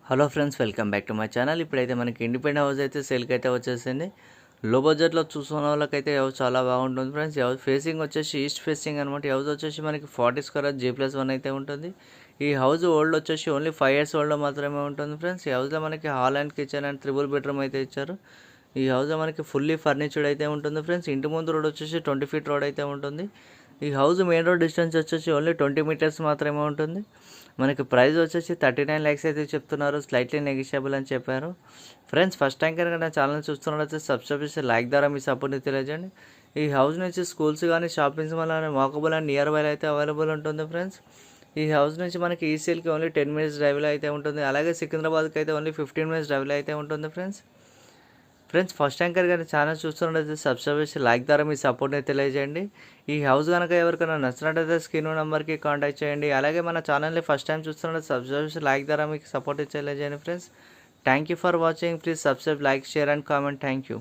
Hello friends, welcome back to my channel. ఇప్పుడైతే మనకి independent house అయితే సేల్కి అయితే వచ్చేసింది. లో బడ్జెట్లో చూసుకున్న వాళ్ళకైతే ఈ హౌస్ చాలా బాగుంటుంది ఫ్రెండ్స్. ఈ హౌస్ ఫేసింగ్ వచ్చేసి ఈస్ట్ ఫేసింగ్ అనమాట. ఈ హౌస్ వచ్చేసి మనకి 40 స్క్వేర్ G+1 అయితే ఉంటుంది. ఈ హౌస్ ఓల్డ్ వచ్చేసి ఓన్లీ 5 years ఓల్డ్లో మాత్రమే ఉంటుంది ఫ్రెండ్స్. ఈ హౌస్లో మనకి hall and kitchen and 3 bedroom అయితే ఇచ్చారు. ఈ హౌస్లో మనకి ఫుల్లీ ఫర్నిచర్డ్ అయితే ఉంటుంది ఫ్రెండ్స్. ఇంటి ముందు రోడ్ వచ్చేసి 20 feet రోడ్ అయితే ఉంటుంది. ఈ హౌస్ మెయిన్ రోడ్ డిస్టెన్స్ వచ్చేసి ఓన్లీ 20 meters మాత్రమే ఉంటుంది. మనకి ప్రైస్ వచ్చేసి 39 lakhs అయితే చెప్తున్నారు. స్లైట్లీ నెగిషియబుల్ అని చెప్పారు. ఫ్రెండ్స్, ఫస్ట్ టైం కనుక నా ఛానల్ చూస్తున్నట్లయితే సబ్స్క్రైబ్ చేసి లైక్ ద్వారా మీ సపోర్ట్ని తెలియజేయండి. ఈ హౌస్ నుంచి స్కూల్స్ కానీ షాపింగ్స్ వల్ల వాకబుల్ అండ్ నియర్ బై అయితే అవైలబుల్ ఉంటుంది ఫ్రెండ్స్. ఈ హౌస్ నుంచి మనకి ఈసీఎల్కి ఓన్లీ 10 minutes డ్రైవ్లో అయితే ఉంటుంది. అలాగే సికింద్రాబాద్కి అయితే ఓన్లీ 15 minutes డ్రైవ్లో అయితే ఉంటుంది ఫ్రెండ్స్. ఫస్ట్ టైం కనుక ఛానల్ చూస్తున్నట్లయితే సబ్స్క్రైబ్ చేసి లైక్ ద్వారా మీ సపోర్ట్ని తెలియజేయండి. ఈ హౌస్ కనుక ఎవరికైనా నచ్చినట్లయితే స్క్రీన్ నెంబర్కి కాంటాక్ట్ చేయండి. అలాగే మన ఛానల్ని ఫస్ట్ టైం చూస్తున్నట్లయితే సబ్స్క్రైబ్ చేసి లైక్ ద్వారా మీకు సపోర్ట్ తెలియజేయండి friends. Thank you for watching. Please subscribe, like, share and comment. Thank you.